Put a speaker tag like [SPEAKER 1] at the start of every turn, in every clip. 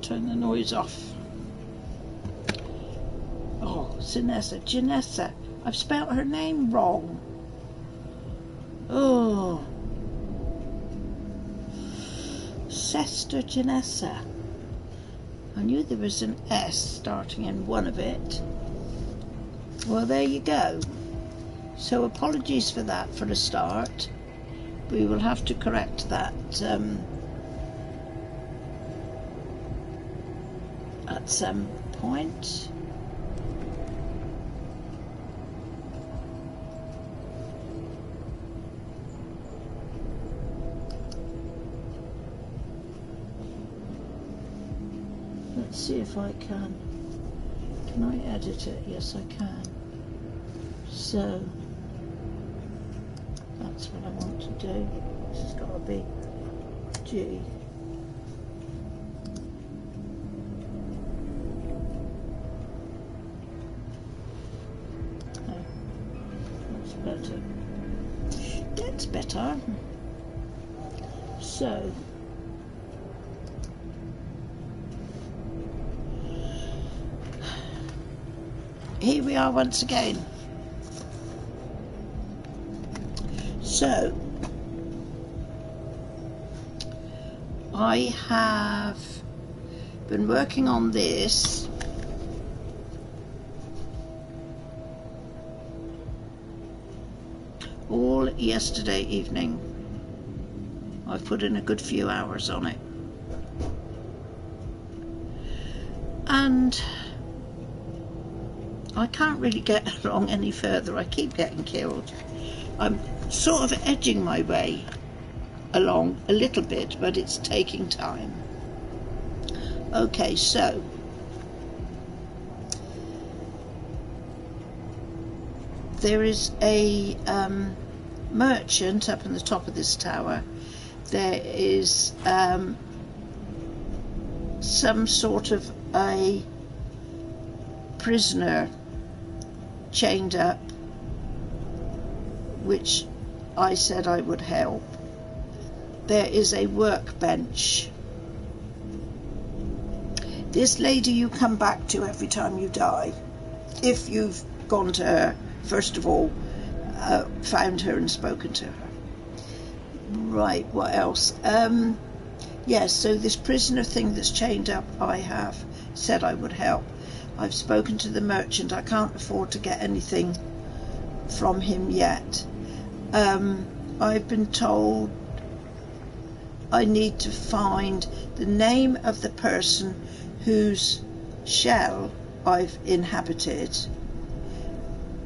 [SPEAKER 1] turn the noise off. Oh, Genessa. I've spelt her name wrong. Oh. Sester Genessa. I knew there was an S starting in one of it. Well, there you go. So apologies for that for a start. We will have to correct that at some point. Let's see if I can. Can I edit it? Yes, I can. So that's what I want to do. This has got to be G. Oh, that's better. That's better. So here we are once again. So I have been working on this all yesterday evening. I've put in a good few hours on it, and I can't really get along any further. I keep getting killed. I'm sort of edging my way along a little bit, but it's taking time. Okay, so there is a merchant up in the top of this tower. There is some sort of a prisoner chained up, which I said I would help. There is a workbench. This lady you come back to every time you die, if you've gone to her, first of all, found her and spoken to her. Right, what else? Yes, so this prisoner thing that's chained up, I have said I would help. I've spoken to the merchant. I can't afford to get anything from him yet. I've been told I need to find the name of the person whose shell I've inhabited.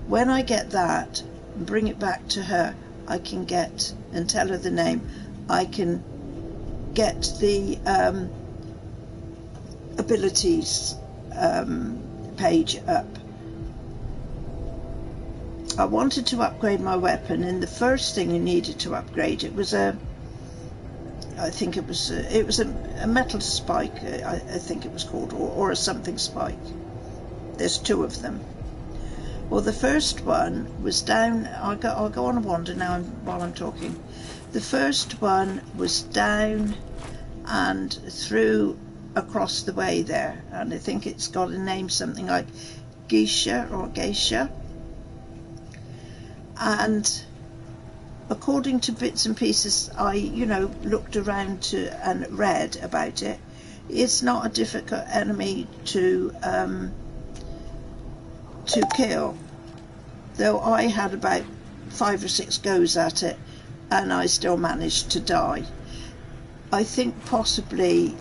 [SPEAKER 1] When I get that and bring it back to her, I can get, and tell her the name, I can get the abilities page up. I wanted to upgrade my weapon, and the first thing you needed to upgrade it was I think it was a metal spike, I think it was called, or a something spike. There's two of them. Well, the first one was down. I'll go on a wander now while I'm talking. The first one was down and through across the way there, and I think it's got a name, something like Geisha or Geisha. And according to bits and pieces I looked around and read about it, it's not a difficult enemy to kill, though I had about 5 or 6 goes at it and I still managed to die. I think possibly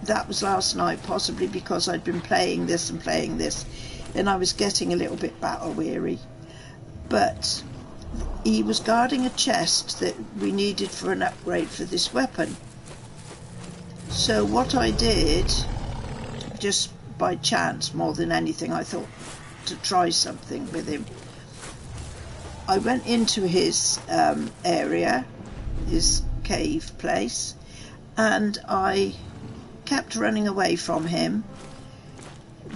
[SPEAKER 1] that was last night, possibly because I'd been playing this and I was getting a little bit battle weary. But he was guarding a chest that we needed for an upgrade for this weapon. So what I did, just by chance more than anything, I thought to try something with him. I went into his area, his cave place, and I kept running away from him,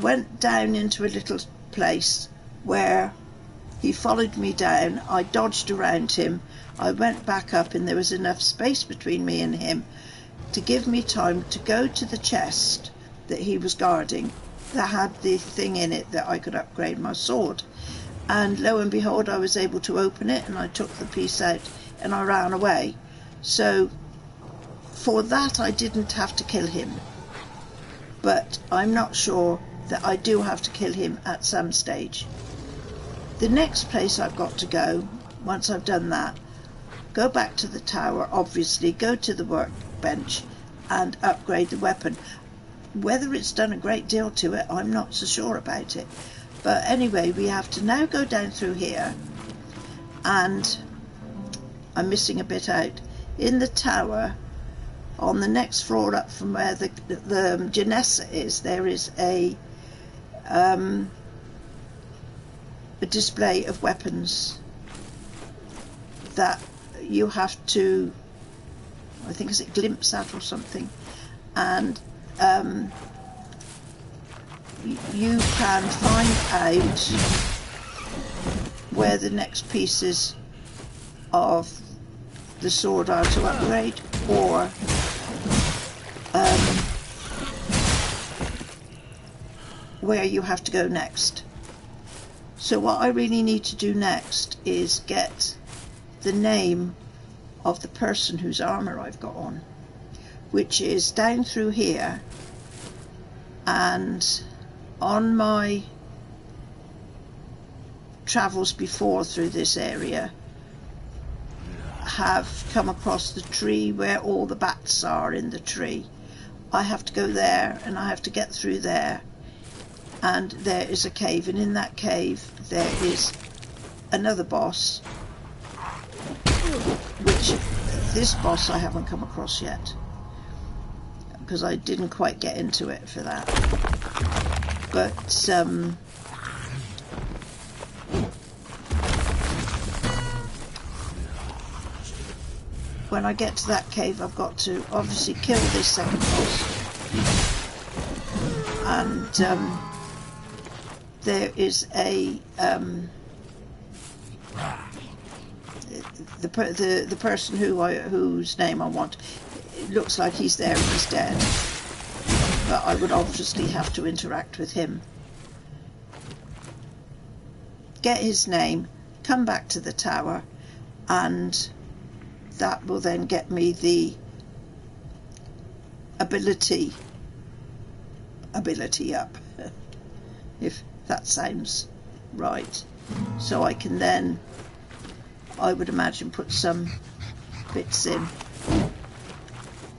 [SPEAKER 1] went down into a little place where he followed me down. I dodged around him, I went back up, and there was enough space between me and him to give me time to go to the chest that he was guarding that had the thing in it that I could upgrade my sword. And lo and behold, I was able to open it, and I took the piece out and I ran away. So for that I didn't have to kill him, but I'm not sure that I do have to kill him at some stage. The next place I've got to go, once I've done that, go back to the tower, obviously, go to the workbench and upgrade the weapon. Whether it's done a great deal to it, I'm not so sure about it. But anyway, we have to now go down through here, and I'm missing a bit out. In the tower, on the next floor up from where the Genessa is, there is a display of weapons that you have to, I think, is it glimpse at or something, and you can find out where the next pieces of the sword are to upgrade, or where you have to go next. So what I really need to do next is get the name of the person whose armour I've got on, which is down through here, and on my travels before through this area have come across the tree where all the bats are in the tree. I have to go there, and I have to get through there, and there is a cave, and in that cave there is another boss, which this boss I haven't come across yet because I didn't quite get into it for that. But when I get to that cave, I've got to obviously kill this second boss, and there is a the person whose name I want. It looks like he's there and he's dead, but I would obviously have to interact with him, get his name, come back to the tower, and that will then get me the ability up, if that sounds right. So I can then, I would imagine, put some bits in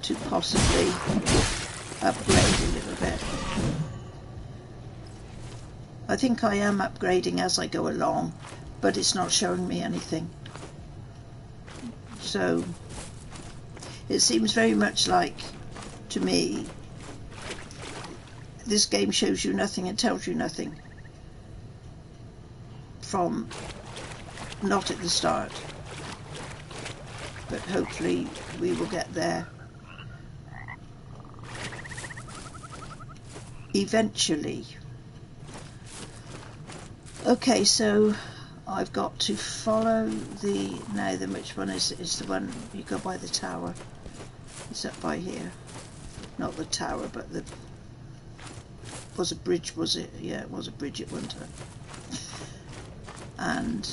[SPEAKER 1] to possibly upgrade a little bit. I think I am upgrading as I go along, but it's not showing me anything. So it seems very much like, to me, this game shows you nothing and tells you nothing from not at the start, but hopefully we will get there eventually. Okay, so I've got to follow the, now then, which one is the one you go by the tower? It's up by here. Not the tower, but the, was a bridge, was it? Yeah, it was a bridge at one time. And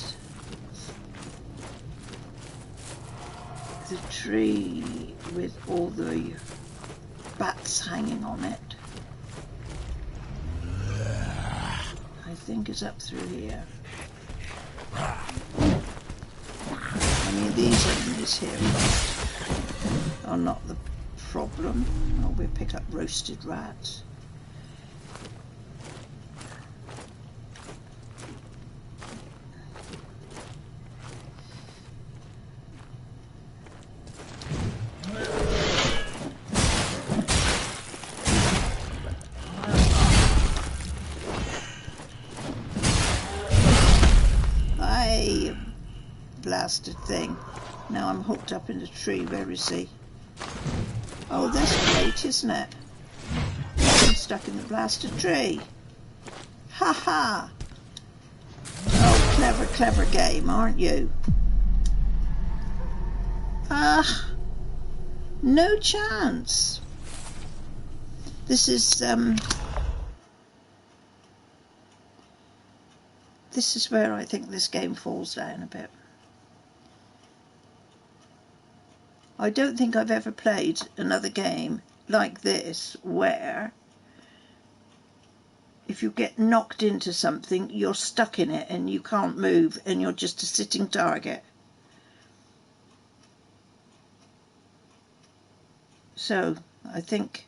[SPEAKER 1] the tree with all the bats hanging on it, I think is up through here. I mean, these enemies here are not the problem. Oh, we'll pick up roasted rats. Blasted thing. Now I'm hooked up in the tree. Where is he? Oh, that's great, isn't it? I'm stuck in the blasted tree. Ha ha! Oh, clever, clever game, aren't you? Ah, no chance. This is where I think this game falls down a bit. I don't think I've ever played another game like this where if you get knocked into something, you're stuck in it and you can't move and you're just a sitting target. So I think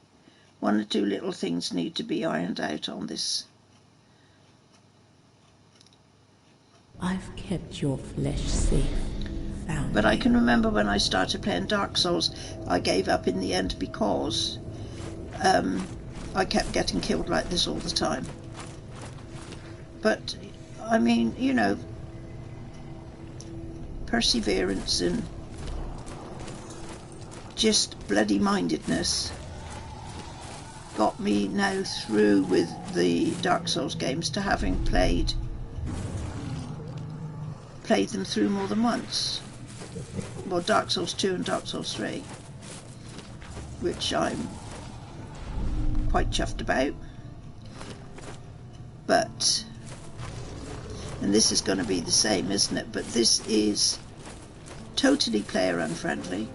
[SPEAKER 1] one or two little things need to be ironed out on this.
[SPEAKER 2] I've kept your flesh safe.
[SPEAKER 1] But I can remember when I started playing Dark Souls, I gave up in the end because I kept getting killed like this all the time. But, I mean, you know, perseverance and just bloody mindedness got me now through with the Dark Souls games to having played them through more than once. Well, Dark Souls 2 and Dark Souls 3, which I'm quite chuffed about. But, and this is going to be the same, isn't it? But this is totally player unfriendly.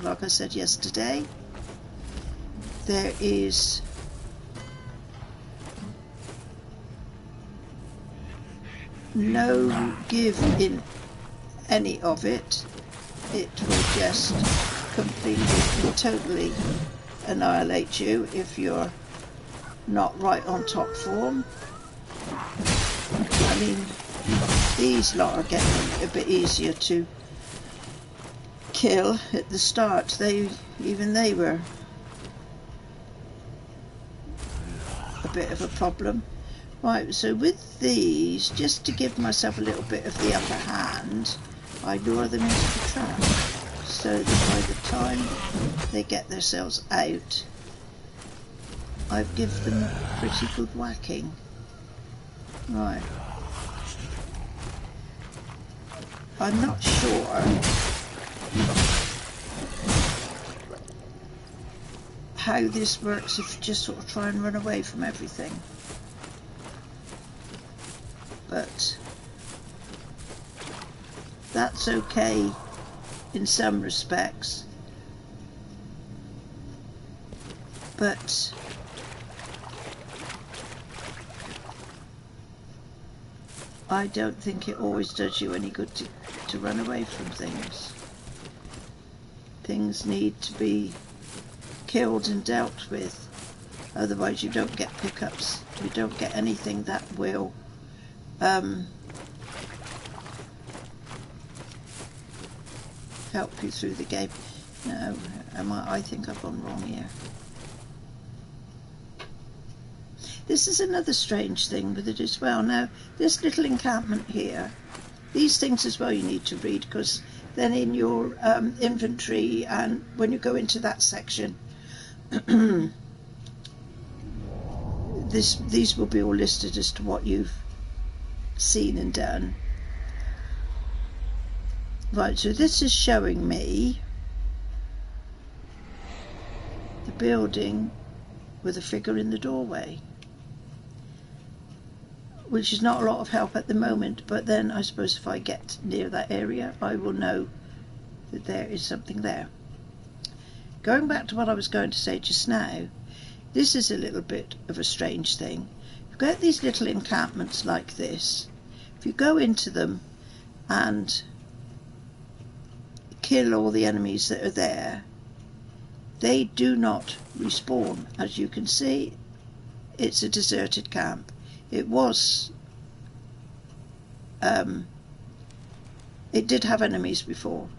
[SPEAKER 1] Like I said yesterday, there is no give in any of it. It will just completely and totally annihilate you if you're not right on top form. I mean, these lot are getting a bit easier to kill at the start. Even they were a bit of a problem. Right, so with these, just to give myself a little bit of the upper hand, I lure them into the trap, so that by the time they get themselves out, I've given them a pretty good whacking. Right. I'm not sure how this works if you just sort of try and run away from everything. But that's okay in some respects, but I don't think it always does you any good to run away from things. Things need to be killed and dealt with, otherwise you don't get pickups, you don't get anything that will help you through the game. No, I think I've gone wrong here. This is another strange thing with it as well. Now, this little encampment here, these things as well you need to read, because then in your inventory and when you go into that section, these will be all listed as to what you've seen and done. Right, so this is showing me the building with a figure in the doorway, which is not a lot of help at the moment, but then I suppose if I get near that area I will know that there is something there. Going back to what I was going to say just now, this is a little bit of a strange thing. You've got these little encampments like this. If you go into them and kill all the enemies that are there, they do not respawn. As you can see, it's a deserted camp. It was it did have enemies before,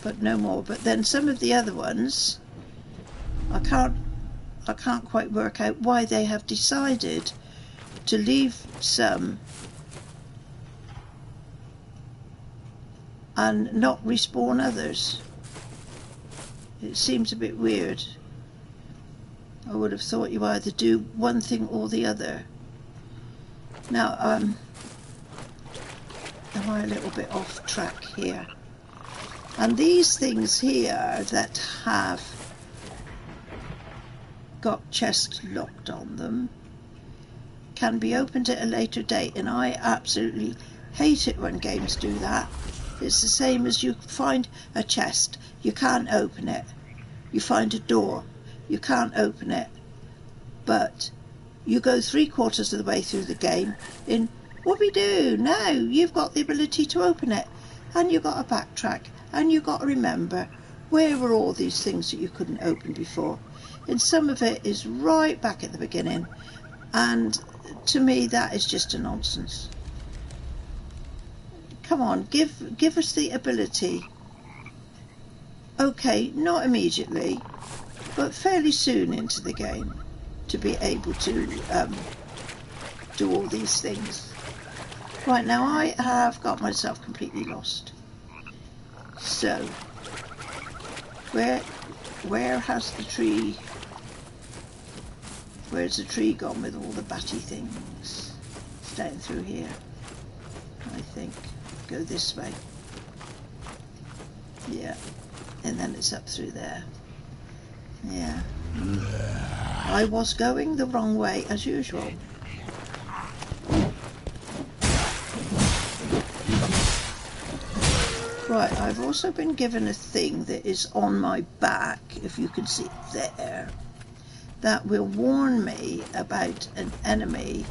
[SPEAKER 1] but no more. But then some of the other ones, I can't quite work out why they have decided to leave some and not respawn others. It seems a bit weird. I would have thought you either do one thing or the other. Now, am I a little bit off track here? And these things here that have got chests locked on them. Can be opened at a later date, and I absolutely hate it when games do that. It's the same as you find a chest, you can't open it. You find a door, you can't open it. But you go 3/4 of the way through the game in whoopee-doo, now you've got the ability to open it. And you've got to backtrack, and you've got to remember where were all these things that you couldn't open before. And some of it is right back at the beginning, and to me that is just a nonsense. Come on, give us the ability. Okay, not immediately, but fairly soon into the game, to be able to do all these things. Right, now I have got myself completely lost. So, where has the tree... Where's the tree gone with all the batty things? It's down through here, I think. Go this way. Yeah. And then it's up through there. Yeah. I was going the wrong way as usual. Right, I've also been given a thing that is on my back, if you can see it there, that will warn me about an enemy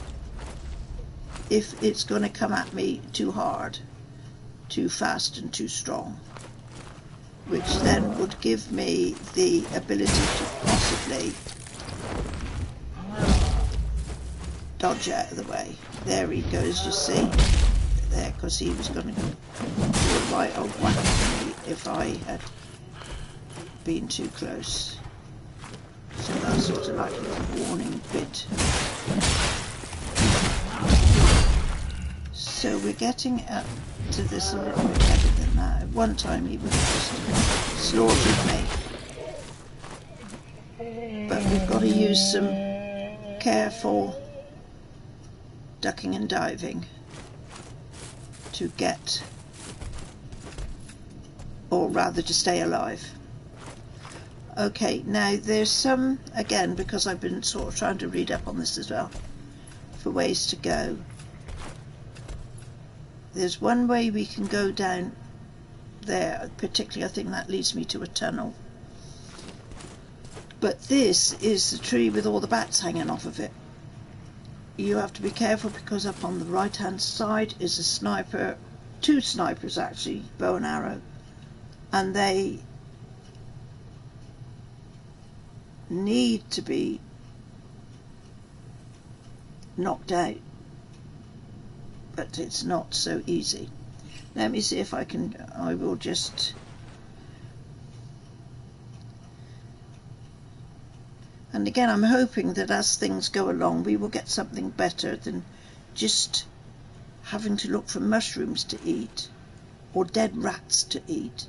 [SPEAKER 1] if it's going to come at me too hard, too fast and too strong, which then would give me the ability to possibly dodge out of the way. There he goes, you see, there, because he was going to do a right old whack at me if I had been too close. So that's sort of like a little warning bit. So we're getting up to this a little bit better than that. At one time he would have just slaughtered me. But we've got to use some careful ducking and diving to get, or rather to stay alive. Okay, now there's some, again, because I've been sort of trying to read up on this as well, for ways to go. There's one way we can go down there, particularly I think that leads me to a tunnel. But this is the tree with all the bats hanging off of it. You have to be careful because up on the right hand side is a sniper, two snipers actually, bow and arrow, and they need to be knocked out, but it's not so easy. Let me see if I can, I will just, and again I'm hoping that as things go along we will get something better than just having to look for mushrooms to eat or dead rats to eat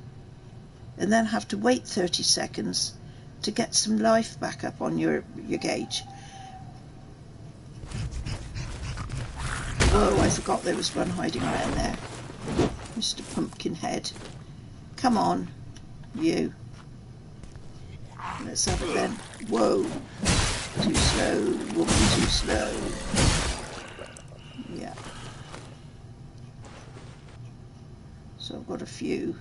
[SPEAKER 1] and then have to wait 30 seconds to get some life back up on your gauge. Whoa, I forgot there was one hiding around there. Mr. Pumpkinhead. Come on, you. Let's have it then. Whoa. Too slow. Woman, too slow. Yeah. So I've got a few.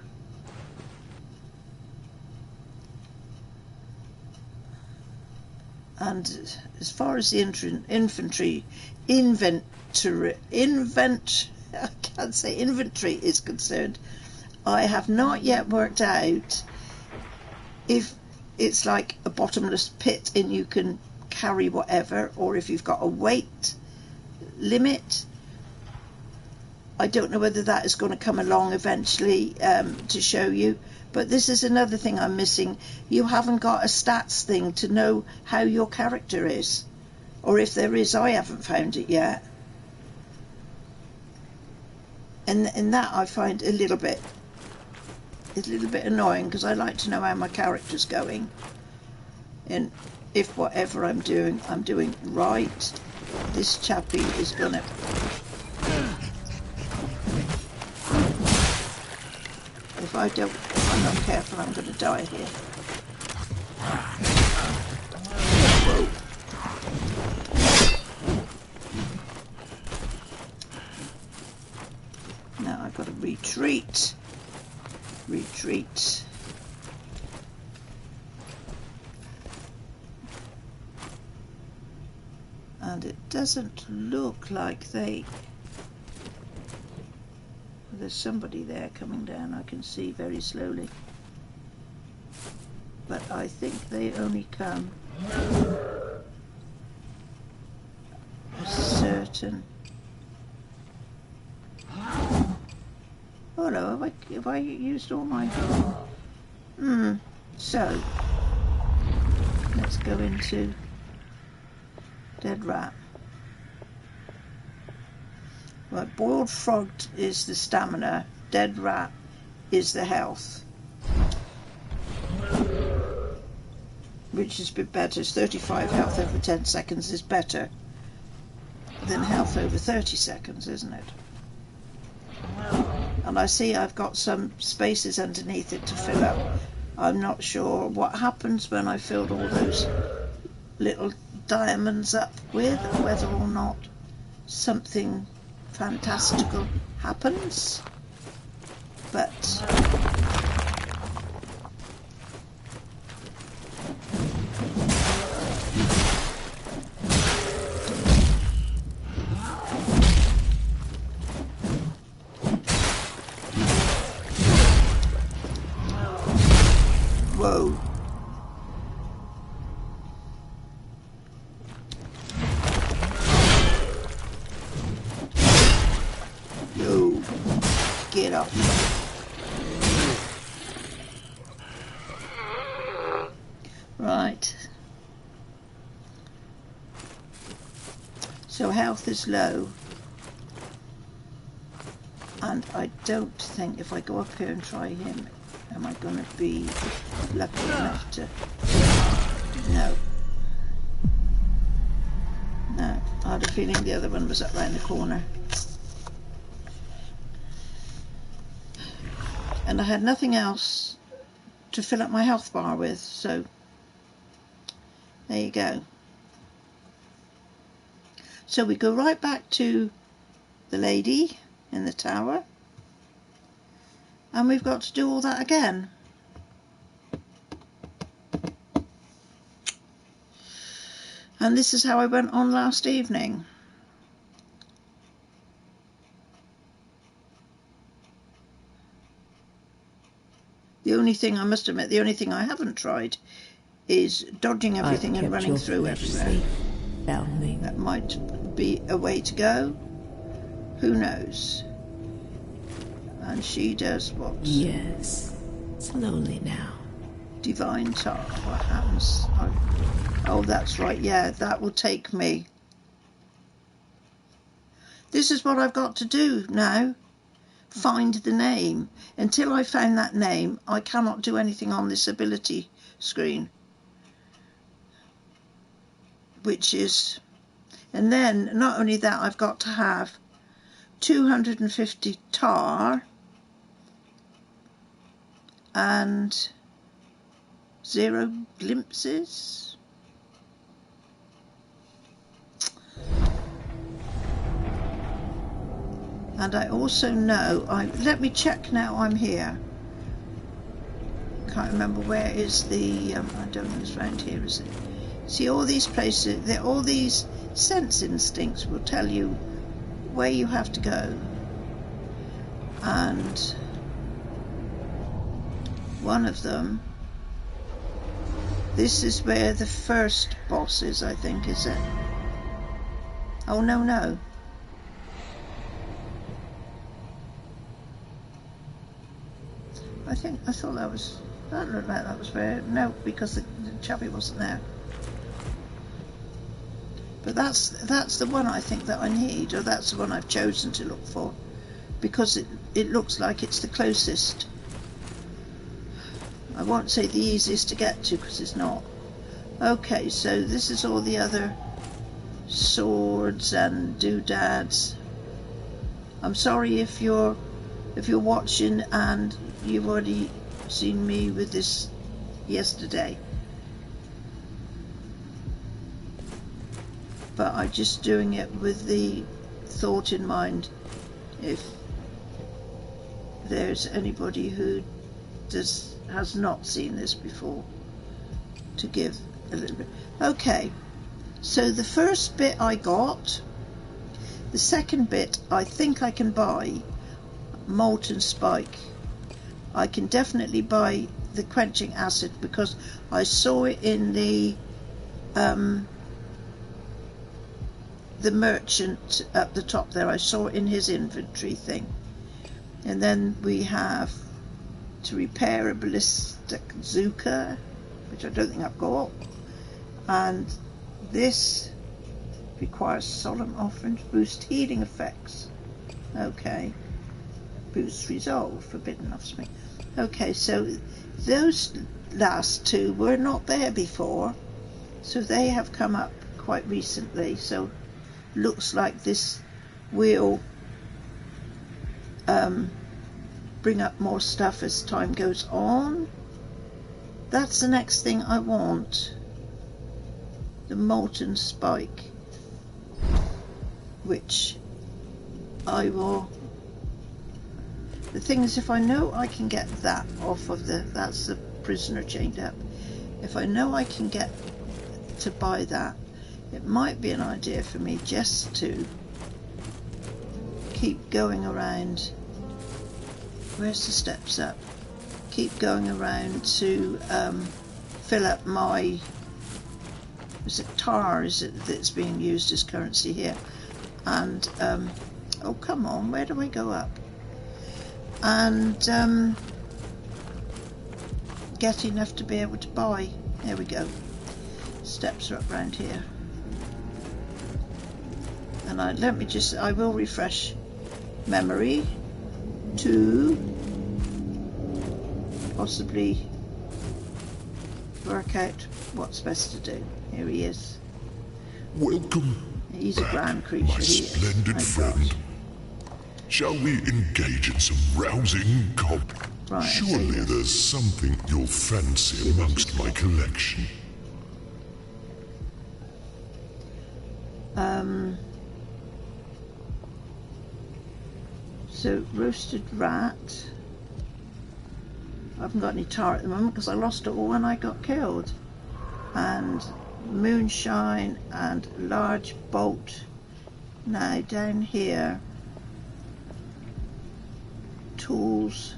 [SPEAKER 1] And as far as the inventory is concerned, I have not yet worked out if it's like a bottomless pit and you can carry whatever, or if you've got a weight limit. I don't know whether that is going to come along eventually to show you. But this is another thing I'm missing. You haven't got a stats thing to know how your character is. Or if there is, I haven't found it yet. And that I find a little bit annoying, because I like to know how my character's going. And if whatever I'm doing right. This chappie is gonna... If I'm not careful, I'm going to die here. Whoa. retreat. Retreat. And it doesn't look like they... There's somebody there coming down, I can see very slowly. But I think they only come a certain... Oh no, have I used all my... So, let's go into dead rat. Right, boiled frog is the stamina, dead rat is the health. Which is a bit better. It's 35 health over 10 seconds is better than health over 30 seconds, isn't it? And I see I've got some spaces underneath it to fill up. I'm not sure what happens when I filled all those little diamonds up with, whether or not something fantastical happens. But whoa. Yo, get up. Right. So health is low. And I don't think if I go up here and try him, am I going to be lucky enough to... No. No. I had a feeling the other one was up round the corner. And I had nothing else to fill up my health bar with, so there you go. So we go right back to the lady in the tower, and we've got to do all that again. And this is how I went on last evening. The only thing, I must admit, the only thing I haven't tried is dodging everything and running through everywhere. That might be a way to go. Who knows? And she does what?
[SPEAKER 2] Yes, slowly now.
[SPEAKER 1] Divine tar. What happens? Oh, that's right. Yeah, that will take me. This is what I've got to do now. Find the name. Until I found that name, I cannot do anything on this ability screen. Which is... And then, not only that, I've got to have 250 tar and 0 glimpses. And I also know, let me check now I'm here. Can't remember where is the, I don't know, it's around here, is it? See, all these places, all these sense instincts will tell you where you have to go. And one of them, this is where the first boss is, I think, is it? Oh, no. I thought that looked like that was where, no, because the chappie wasn't there. But that's the one I think that I need, or that's the one I've chosen to look for, because it looks like it's the closest. I won't say the easiest to get to, because it's not. Okay, so this is all the other swords and doodads. I'm sorry if you're watching and you've already seen me with this yesterday. But I'm just doing it with the thought in mind, if there's anybody who has not seen this before, to give a little bit. Okay, so the first bit I got. The second bit I think I can buy molten spike. I can definitely buy the quenching acid because I saw it in the merchant at the top there. I saw it in his inventory thing. And then we have to repair a ballistic bazooka, which I don't think I've got. And this requires solemn offering to boost healing effects. Okay. Boost resolve, forbidden offspring. Okay, so those last two were not there before, so they have come up quite recently. So looks like this will bring up more stuff as time goes on. That's the next thing I want. The molten spike, which I will. The thing is, if I know I can get that off of that's the prisoner chained up. If I know I can get to buy that, it might be an idea for me just to keep going around. Where's the steps up? Keep going around to fill up my. Is it tar? Is it that's being used as currency here? And oh come on, where do I go up? And get enough to be able to buy. There we go. Steps are up around here. And I will refresh memory to possibly work out what's best to do. Here he is.
[SPEAKER 3] Welcome.
[SPEAKER 1] He's a grand creature.
[SPEAKER 3] My splendid friend. Shall we engage in some rousing
[SPEAKER 1] Right,
[SPEAKER 3] Surely there's something you'll fancy amongst my collection.
[SPEAKER 1] So roasted rat. I haven't got any tar at the moment because I lost it all when I got killed. And moonshine and large bolt. Now down here, tools,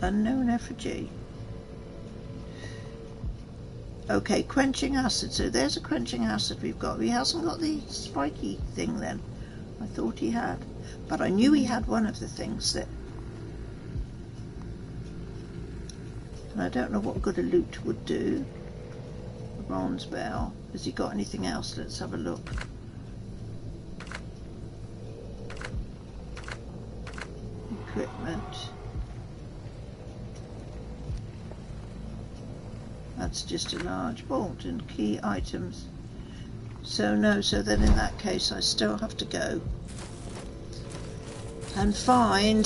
[SPEAKER 1] unknown effigy. Okay, quenching acid. So there's a quenching acid we've got. He hasn't got the spiky thing then. I thought he had, but I knew he had one of the things that. And I don't know what good a loot would do. A bronze bell. Has he got anything else? Let's have a look. Equipment. That's just a large bolt and key items. So no, so then in that case I still have to go and find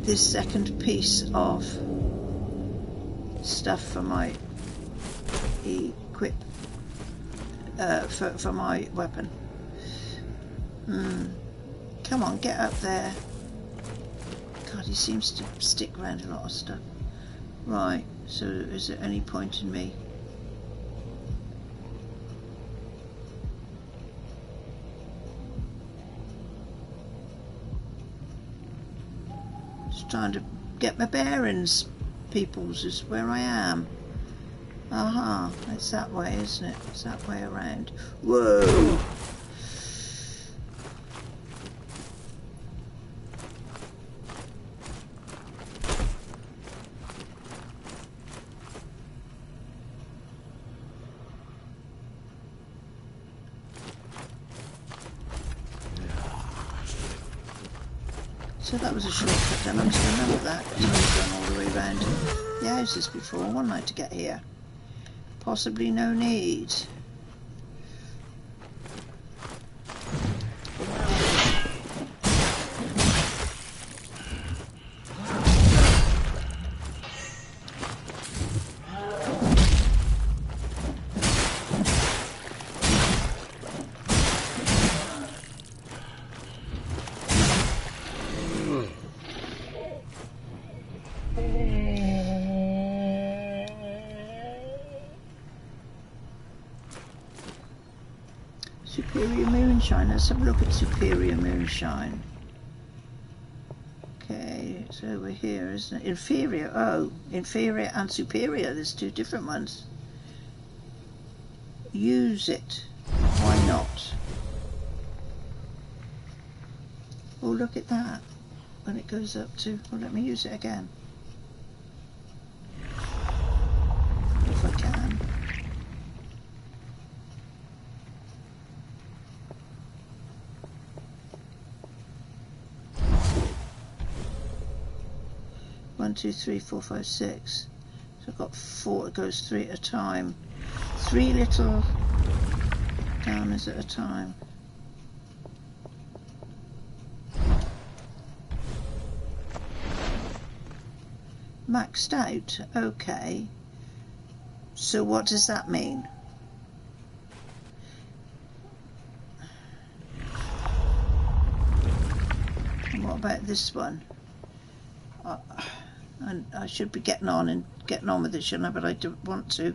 [SPEAKER 1] this second piece of stuff for my equip for my weapon. Come on, get up there. God, he seems to stick around a lot of stuff. Right, so is there any point in me? Just trying to get my bearings, peoples, is where I am. Aha, it's that way, isn't it? It's that way around. Whoa! So that was a shortcut then, I'm just remember that, because I was going all the way around the houses before, wasn't I, to get here? Possibly no need. Superior Moonshine. Let's have a look at Superior Moonshine. Okay, it's over here, isn't it? Inferior. Oh, inferior and superior. There's two different ones. Use it. Why not? Oh, look at that. When it goes up to... Well, let me use it again. If I can. One, two, three, four, five, six. So I've got 4. It goes 3 at a time. 3 little diamonds at a time. Maxed out. Okay. So what does that mean? And what about this one? And I should be getting on with this, shouldn't I? But I don't want to.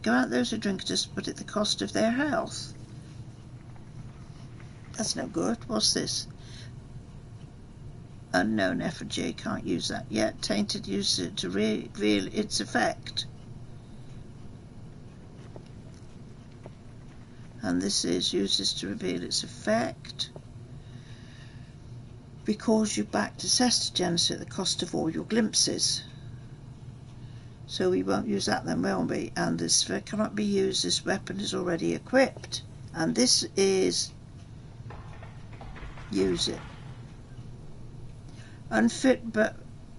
[SPEAKER 1] Go out there as a drink, just but at the cost of their health. That's no good. What's this? Unknown effigy. Can't use that yet. Tainted. Use it to reveal its effect. And this is use this to reveal its effect. Recalls you back to Genessa at the cost of all your glimpses. So we won't use that then, will we? And this cannot be used. This weapon is already equipped. And this is use it. Unfit but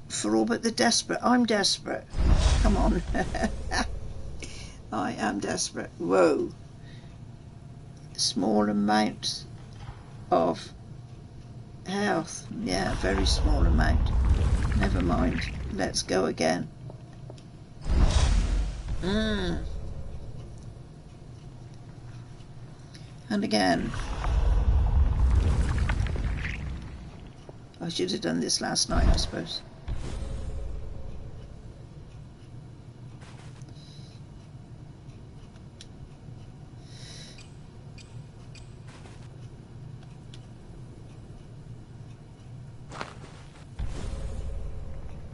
[SPEAKER 1] for all but the desperate. I'm desperate. Come on. I am desperate. Whoa. Small amount of health. Yeah, very small amount. Never mind. Let's go again. And again. I should have done this last night, I suppose.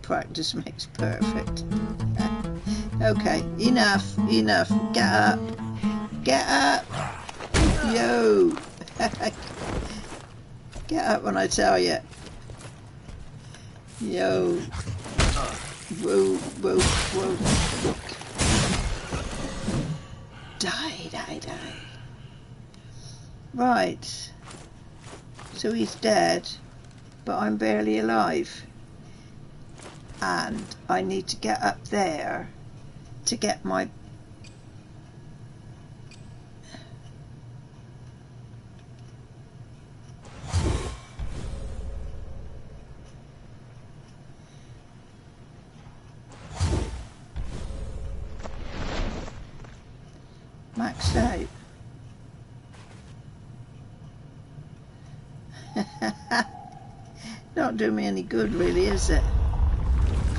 [SPEAKER 1] Practice makes perfect. Okay, enough. Get up. Get up. Yo. Get up when I tell you. Yo. Whoa. Look. Die. Right. So he's dead, but I'm barely alive. And I need to get up there to get my... maxed out. Not doing me any good, really, is it?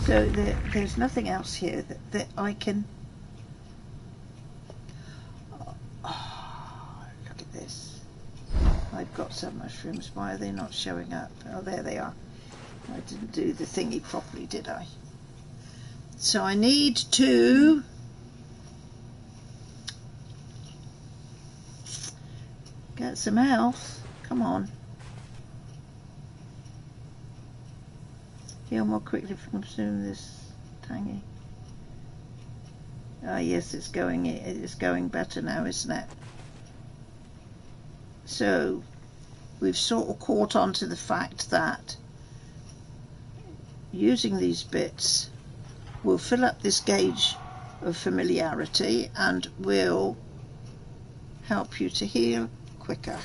[SPEAKER 1] So there's nothing else here that I can... Oh, look at this. I've got some mushrooms. Why are they not showing up? Oh, there they are. I didn't do the thingy properly, did I? So I need to... get some health. Come on. Heal more quickly if you consume this tangy. Ah, yes, it's going better now, isn't it? So we've sort of caught on to the fact that using these bits will fill up this gauge of familiarity and will help you to heal quicker.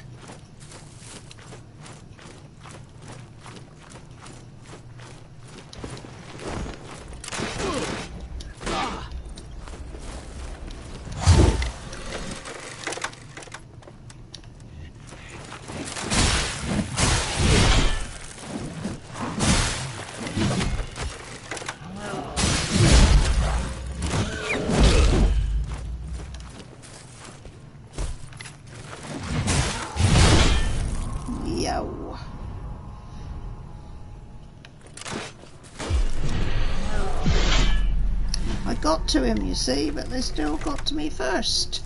[SPEAKER 1] got to him, you see, but they still got to me first.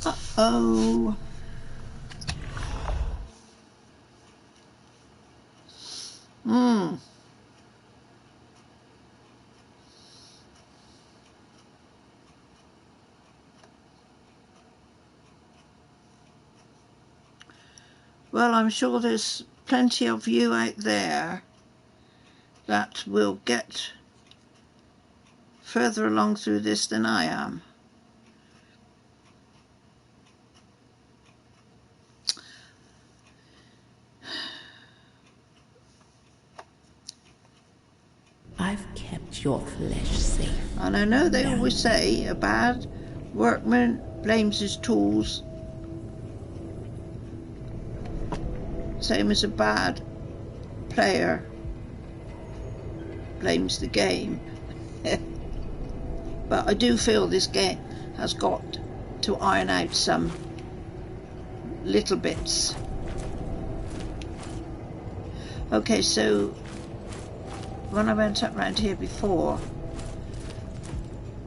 [SPEAKER 1] Uh-oh. Well, I'm sure there's plenty of you out there that will get further along through this than I am.
[SPEAKER 2] I've kept your flesh safe.
[SPEAKER 1] And I know they always say a bad workman blames his tools, same as a bad player blames the game. But I do feel this game has got to iron out some little bits. Okay, so when I went up round here before,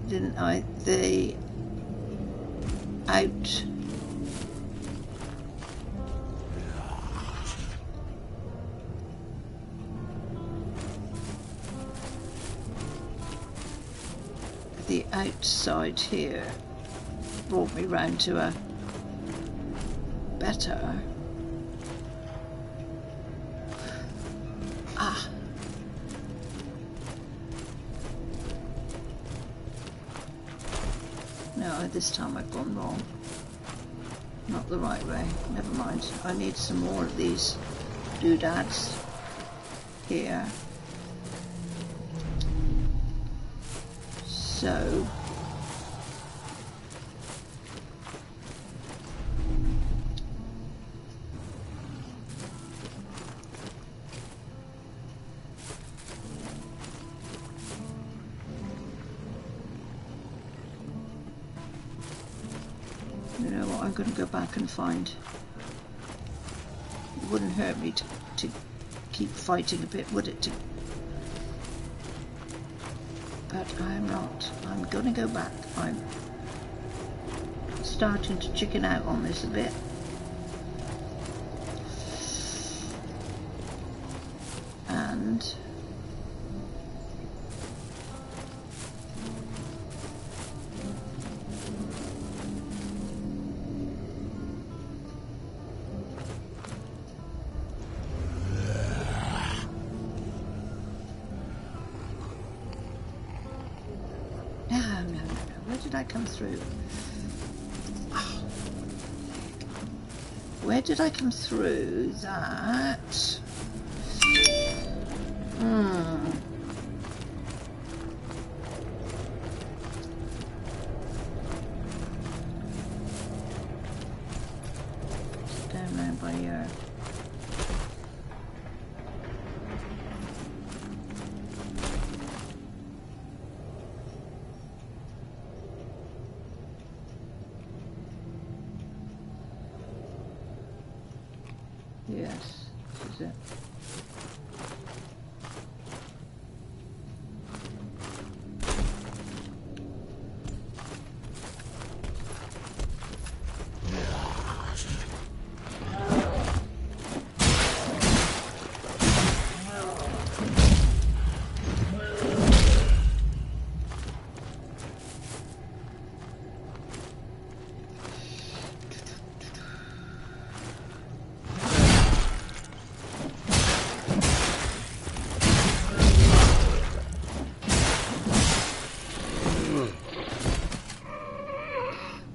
[SPEAKER 1] didn't I? The out the outside here brought me round to a better. No, this time I've gone wrong. Not the right way. Never mind. I need some more of these doodads here. So you know what, I'm going to go back and find. It wouldn't hurt me to keep fighting a bit, would it? But I'm not. I'm going to go back. I'm starting to chicken out on this a bit. And where did I come through? Where did I come through that? Down there by here. Yes, this is it.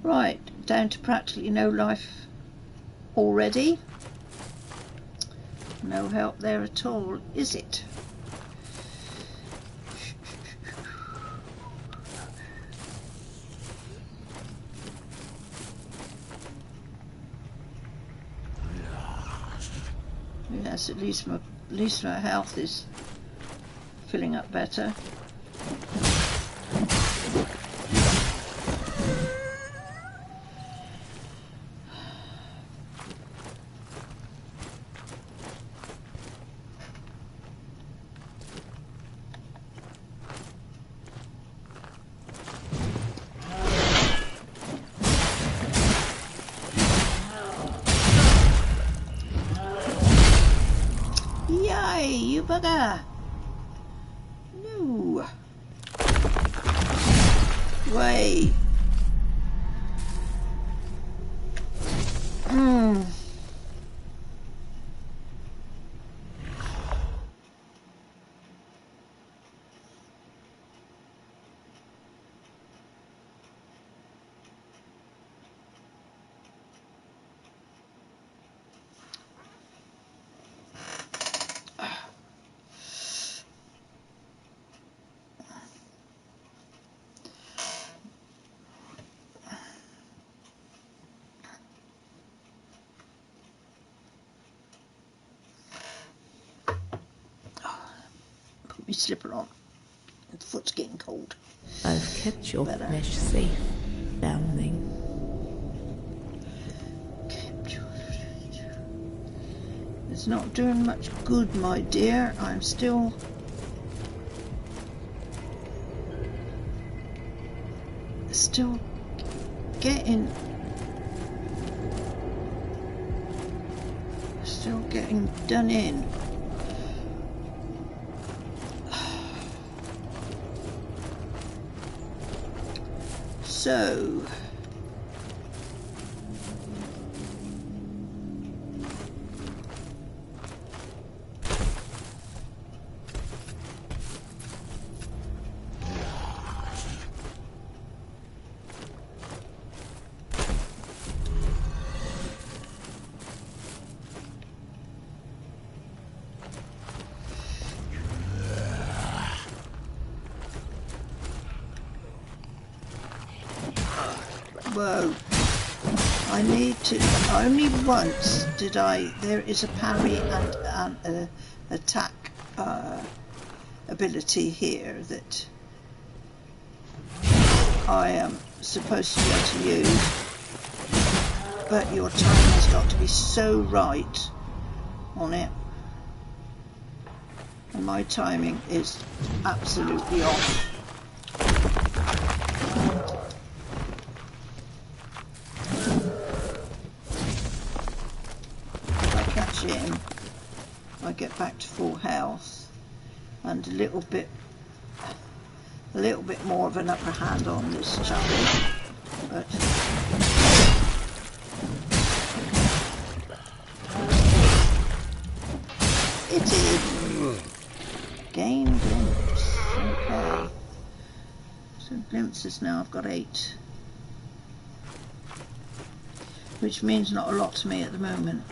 [SPEAKER 1] Right, down to practically no life already. No help there at all, is it? Yes, at least my health is filling up better. you bugger! No! Way! Put my slipper on. The foot's getting cold.
[SPEAKER 2] I've kept your
[SPEAKER 1] Better.
[SPEAKER 2] flesh safe, foundling.
[SPEAKER 1] It's not doing much good, my dear. I'm still getting done in. So whoa, I need to, only once did there is a parry and attack ability here that I am supposed to be able to use, but your time has got to be so right on it, and my timing is absolutely off. Him, I get back to full health and a little bit more of an upper hand on this challenge, but it is gain glimpse. Okay, so glimpses now. I've got 8, which means not a lot to me at the moment.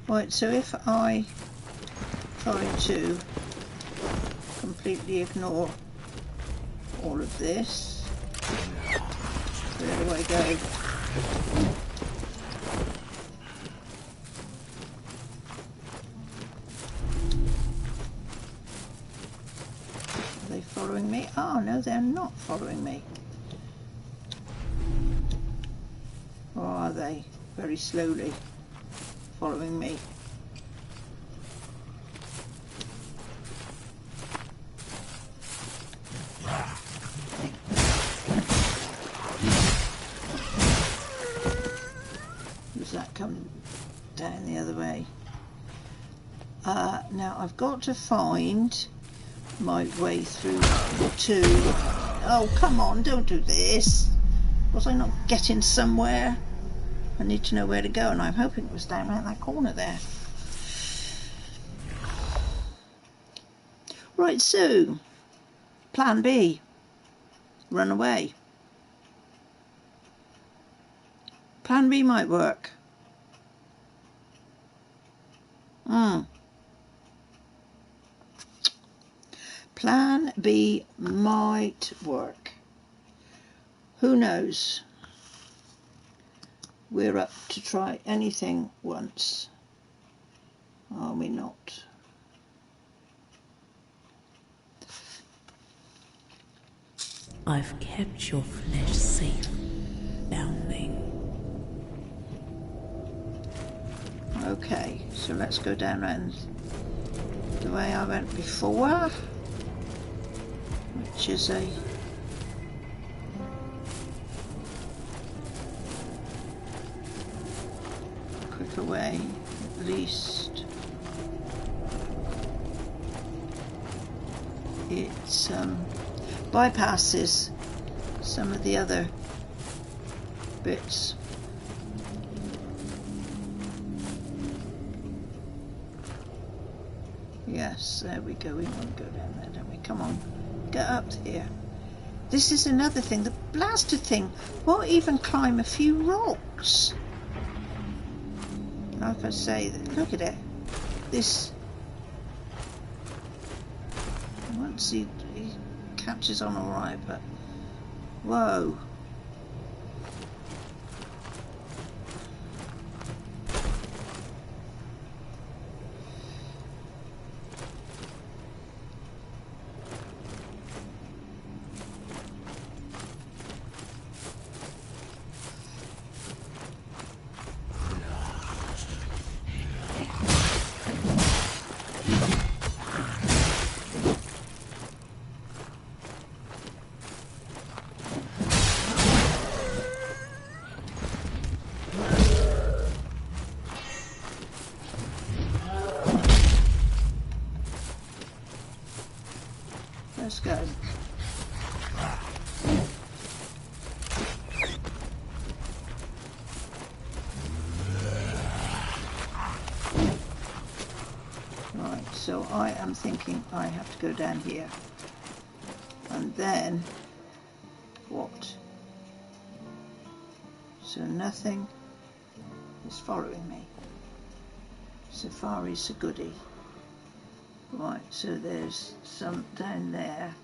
[SPEAKER 1] Right, so if I try to completely ignore all of this, where do I go? Are they following me? Oh no, they're not following me. Or are they? Very slowly following me. Does that come down the other way? Now I've got to find my way through to... Oh, come on, don't do this. Was I not getting somewhere? I need to know where to go, and I'm hoping it was down around that corner there. Right, so plan B, run away. Plan B might work. Plan B might work. Who knows? We're up to try anything once, are we not?
[SPEAKER 2] I've kept your flesh safe, foundling.
[SPEAKER 1] Okay, so let's go down and the way I went before, which is a quicker way, at least. It's bypasses some of the other bits. Yes, there we go. We want to go down there, don't we? Come on, get up here. This is another thing. The blasted thing won't even climb a few rocks. Like I say, look at it. This. Once he catches on all right, but whoa. Let's go. Right, so I am thinking I have to go down here. And then what? So nothing is following me. So far is a goodie. Right, so there's some down there.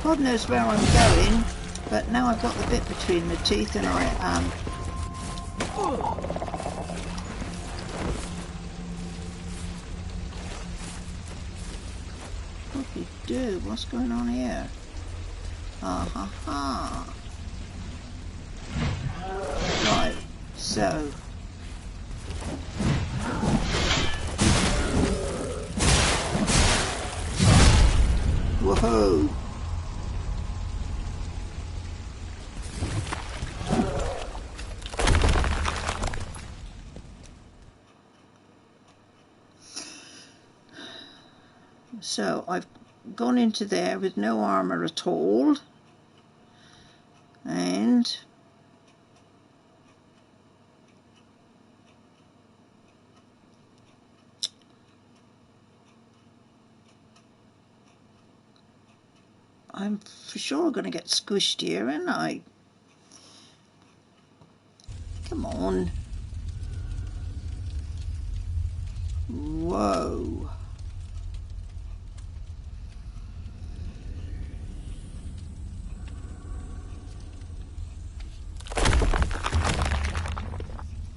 [SPEAKER 1] God knows where I'm going, but now I've got the bit between the teeth and I am. What do you do? What's going on here? Ah ha ha. Right, so. Whoa. So I've gone into there with no armour at all, and I'm for sure going to get squished here, aren't I? Come on. Whoa.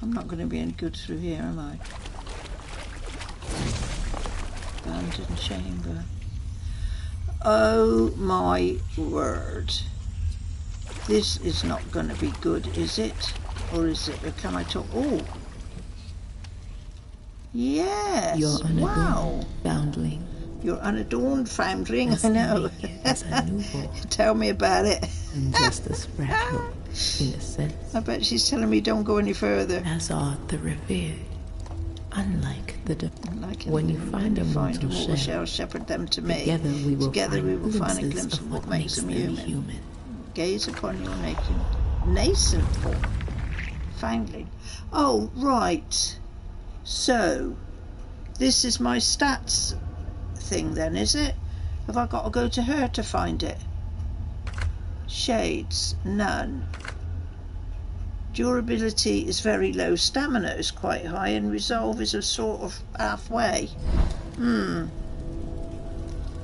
[SPEAKER 1] I'm not going to be any good through here, am I? Abandoned chamber. Oh my word. This is not going to be good, is it? Or is it? Or can I talk? Oh. Yes.
[SPEAKER 2] You're unadorned,
[SPEAKER 1] wow.
[SPEAKER 2] foundling.
[SPEAKER 1] You're unadorned, foundling. I know.
[SPEAKER 2] As a newborn.
[SPEAKER 1] Tell me about it.
[SPEAKER 2] And just as fragile, in a sense.
[SPEAKER 1] I bet she's telling me don't go any further.
[SPEAKER 2] As are the revered. Unlike the
[SPEAKER 1] when you find a mortal shell, shepherd them to me. Together we will find a glimpse of what makes them human. Gaze upon your nascent form. Foundling. Oh, right. So, this is my stats thing then, is it? Have I got to go to her to find it? Shades, none. Durability is very low, stamina is quite high, and resolve is a sort of halfway.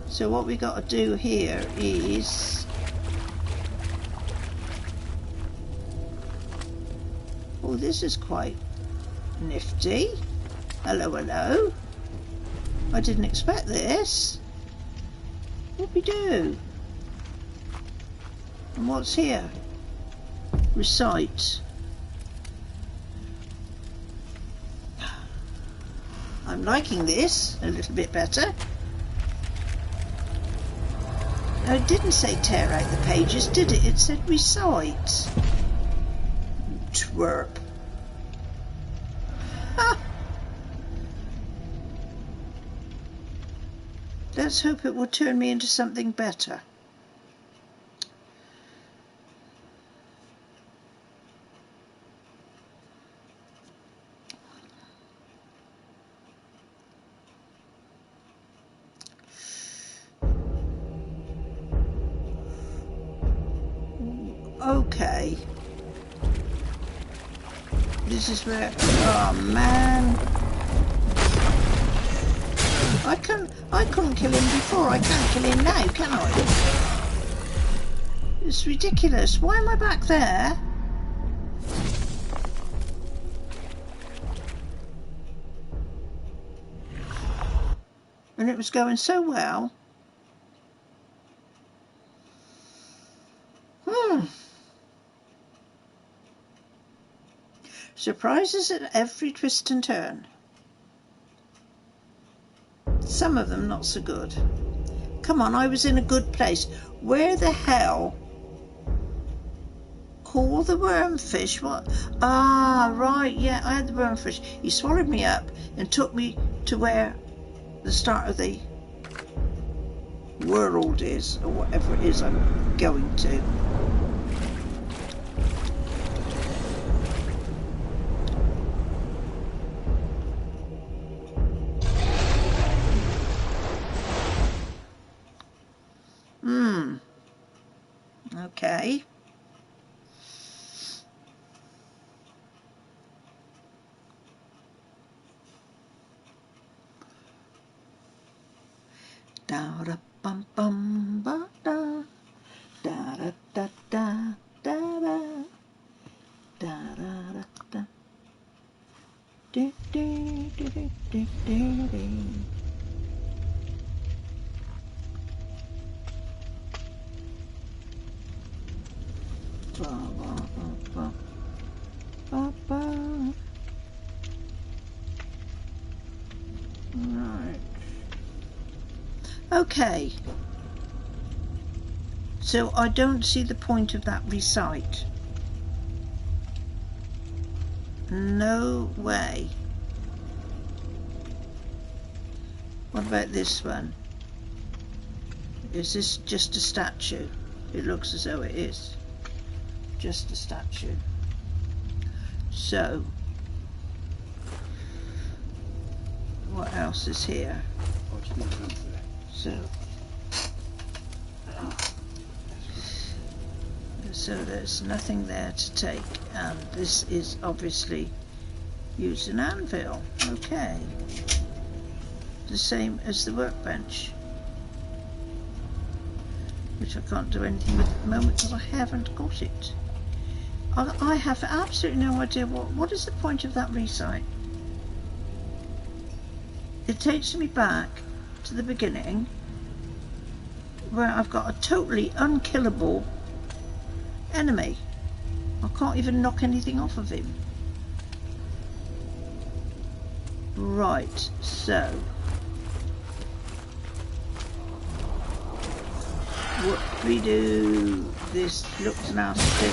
[SPEAKER 1] So what we got to do here is... Oh, this is quite nifty. Hello, hello. I didn't expect this. What we do? And what's here? Recite. I'm liking this a little bit better. No, it didn't say tear out the pages, did it? It said recite. Twerp. Ah. Let's hope it will turn me into something better. Okay. This is where... Oh, man. I couldn't kill him before. I can't kill him now, can I? It's ridiculous. Why am I back there? And it was going so well. Surprises at every twist and turn. Some of them not so good. Come on, I was in a good place. Where the hell? Call the wormfish? What? Ah, right, yeah, I had the wormfish. He swallowed me up and took me to where the start of the world is, or whatever it is I'm going to. Okay. Da da bum bum ba da da da da da da da da da da do do do do do do do. Ba, ba, ba, ba, ba. Right. Okay. So I don't see the point of that recite. No way. What about this one? Is this just a statue? It looks as though it is. Just a statue. So, what else is here? So there's nothing there to take, and this is obviously use an anvil. Okay. The same as the workbench, which I can't do anything with at the moment because I haven't got it. I have absolutely no idea what is the point of that recite. It takes me back to the beginning where I've got a totally unkillable enemy. I can't even knock anything off of him. Right, so what we do? This looks nasty.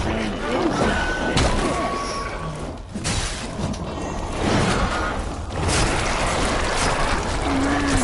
[SPEAKER 1] And it is nasty, yes. Oh man,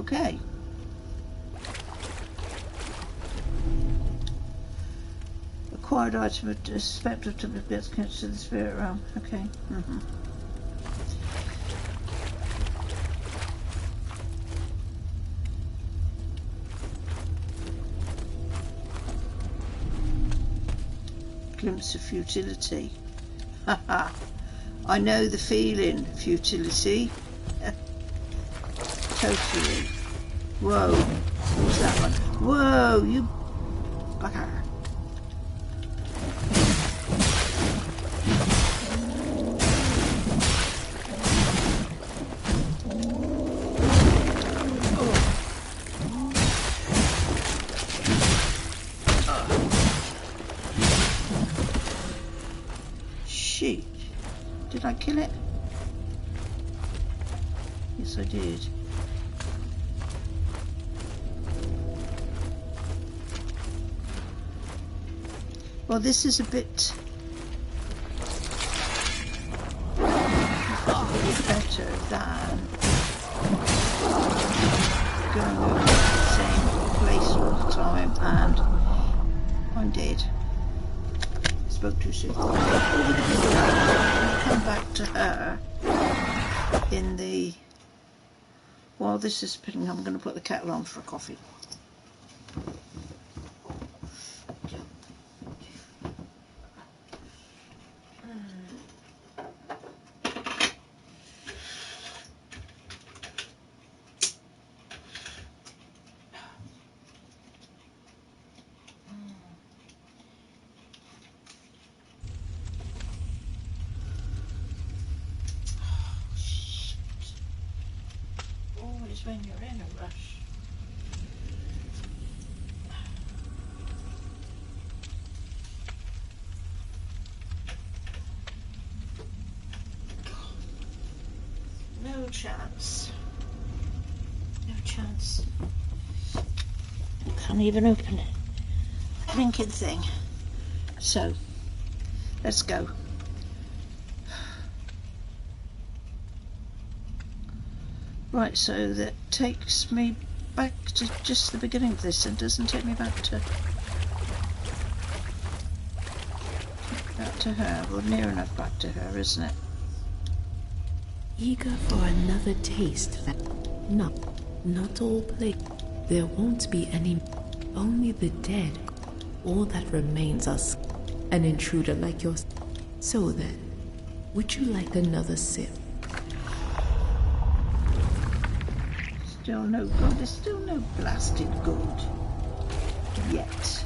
[SPEAKER 1] Okay. Acquired item of spectral to gets connected to the spirit realm. Okay. Glimpse of futility. Haha. I know the feeling. Futility. Totally. Whoa. What was that one? Whoa, you bugger. Sheep. Did I kill it? Yes, I did. Well, this is a bit better than going over to the same place all the time, and I'm dead. Spoke too soon. Come back to her in the... While this is spinning, I'm going to put the kettle on for a coffee. When you're in a rush. No chance. No chance. Can't even open it. Blinking thing. So, let's go. Right, so that takes me back to just the beginning of this and doesn't take me back to her, or near enough back to her, isn't it?
[SPEAKER 2] Eager for another taste. No, not all play. There won't be any. Only the dead. All that remains us. An intruder like yours. So then, would you like another sip?
[SPEAKER 1] Still no good. There's still no blasted good. Yet.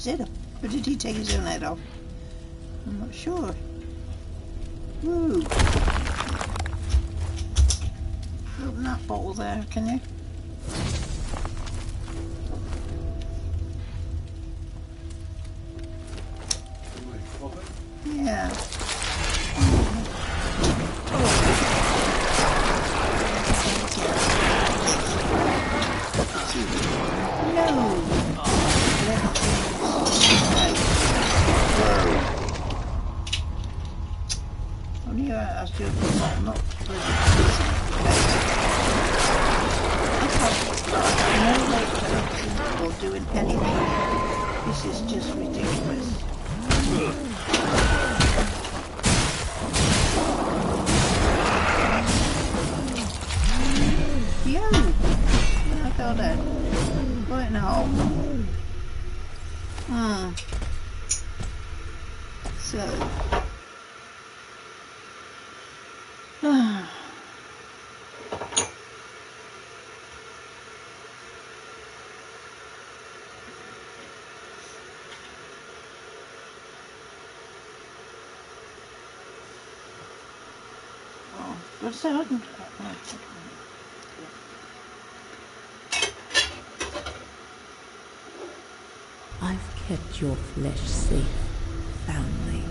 [SPEAKER 1] it? Or did he take his own head off? I'm not sure. Woo! Open that bottle there, can you? Yeah. Only I was doing not no way to open or doing anything. This is just ridiculous. Yo! I got it. Right now. So. But so I can.
[SPEAKER 2] I've kept your flesh safe, foundling.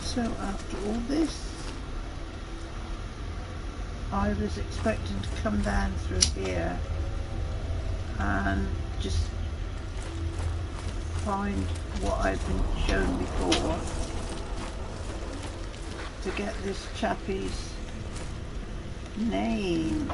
[SPEAKER 1] So after all this, I was expecting to come down through here and just find what I've been shown before to get this chappie's name.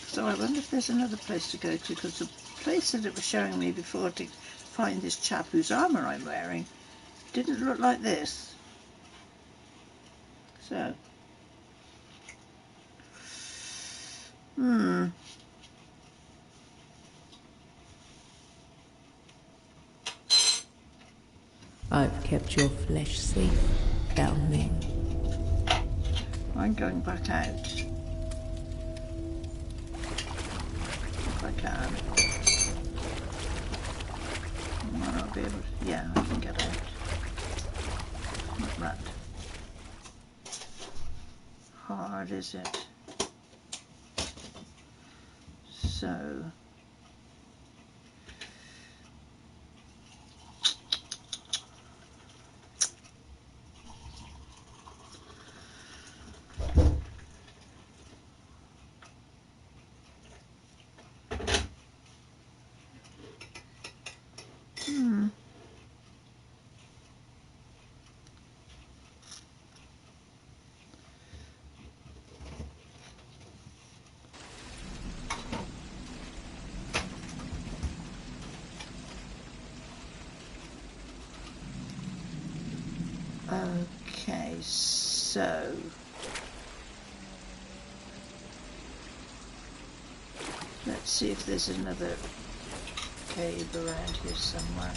[SPEAKER 1] So I wonder if there's another place to go to, because the place that it was showing me before to find this chap whose armour I'm wearing didn't look like this. So,
[SPEAKER 2] I've kept your flesh safe, foundling.
[SPEAKER 1] I'm going back out. If I can. I might not be able to, yeah, I can get out. Not that hard, is it? So, okay, so let's see if there's another cave around here somewhere.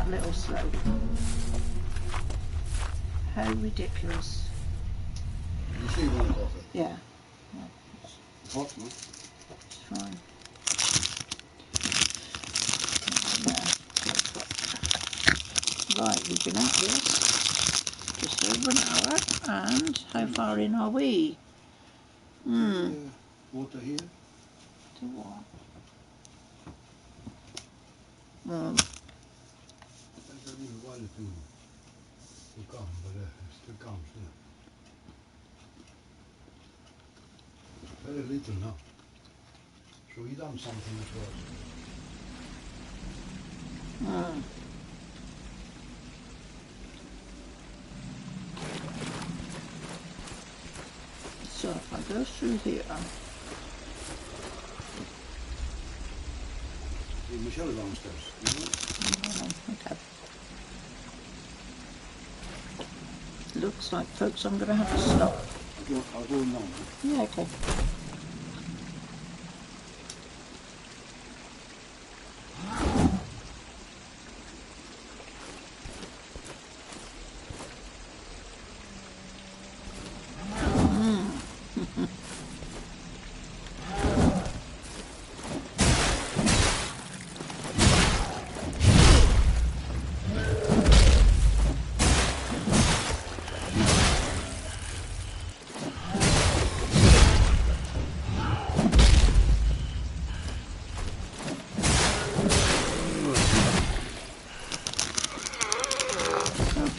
[SPEAKER 1] that little slope. How ridiculous.
[SPEAKER 4] You see one coffee?
[SPEAKER 1] Yeah.
[SPEAKER 4] Hot, man.
[SPEAKER 1] It's fine. Right, we've been at this just over an hour, and how far in are we?
[SPEAKER 4] Water here.
[SPEAKER 1] To what? Well,
[SPEAKER 4] There's a little while to come, but it still comes here. Very little now. So we done something at first.
[SPEAKER 1] So if I go through here,
[SPEAKER 4] Is Michelle downstairs?
[SPEAKER 1] okay. Looks like, folks, I'm going to have to stop.
[SPEAKER 4] I'll go now.
[SPEAKER 1] Yeah, okay.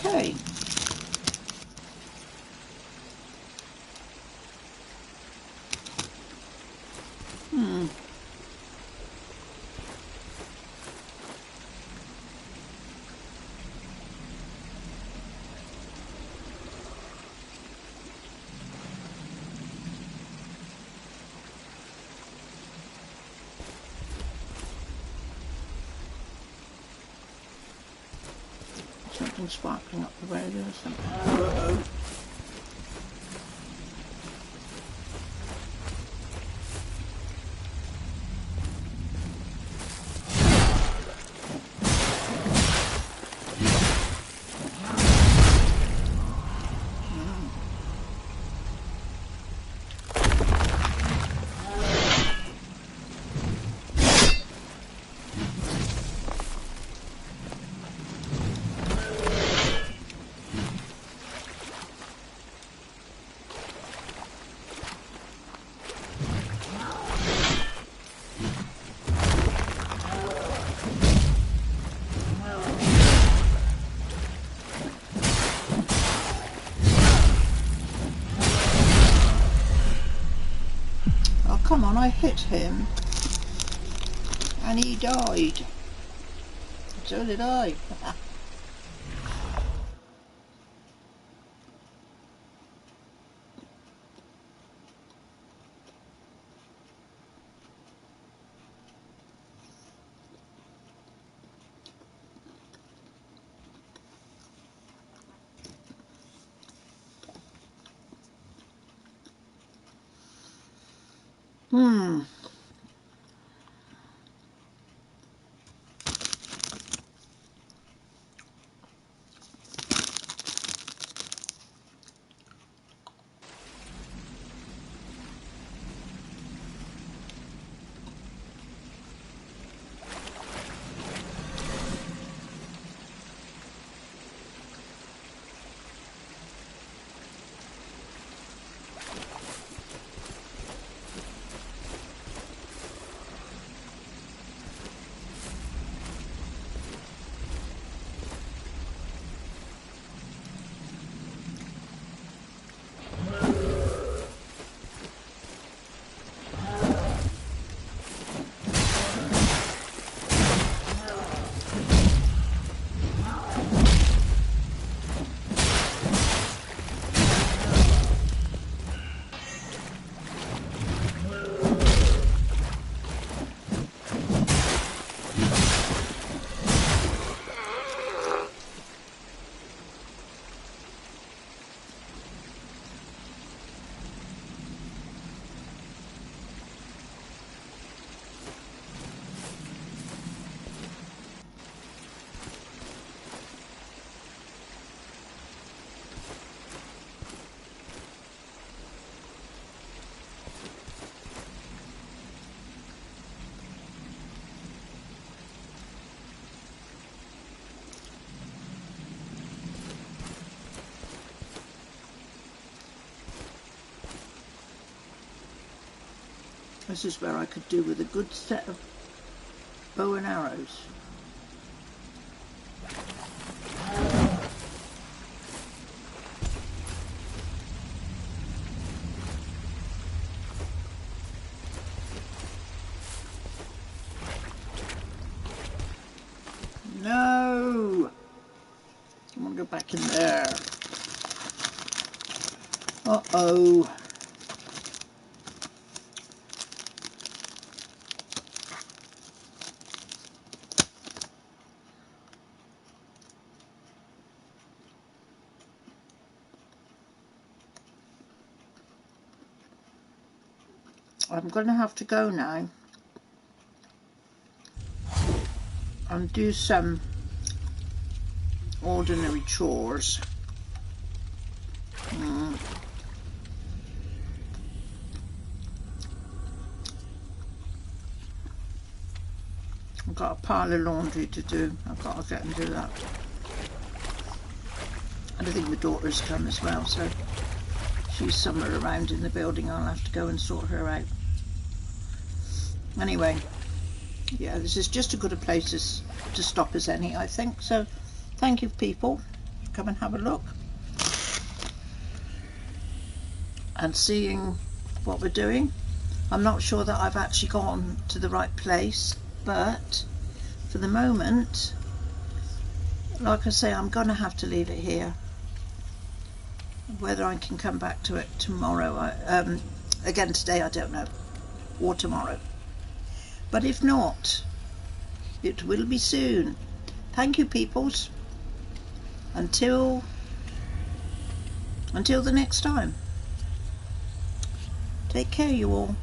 [SPEAKER 1] Okay. Something sparkling up the road or something. Come on, I hit him and he died. So did I. This is where I could do with a good set of bow and arrows. No! I want to go back in there. Uh-oh. I'm going to have to go now and do some ordinary chores. I've got a pile of laundry to do. I've got to get and do that. And I think my daughter's come as well, so she's somewhere around in the building. I'll have to go and sort her out. Anyway, yeah, this is just as good a place to stop as any, I think. So thank you, people. Come and have a look. And seeing what we're doing. I'm not sure that I've actually gone to the right place, but for the moment, like I say, I'm going to have to leave it here. Whether I can come back to it tomorrow, again today, I don't know, or tomorrow. But if not, it will be soon. Thank you, peoples. Until the next time. Take care, you all.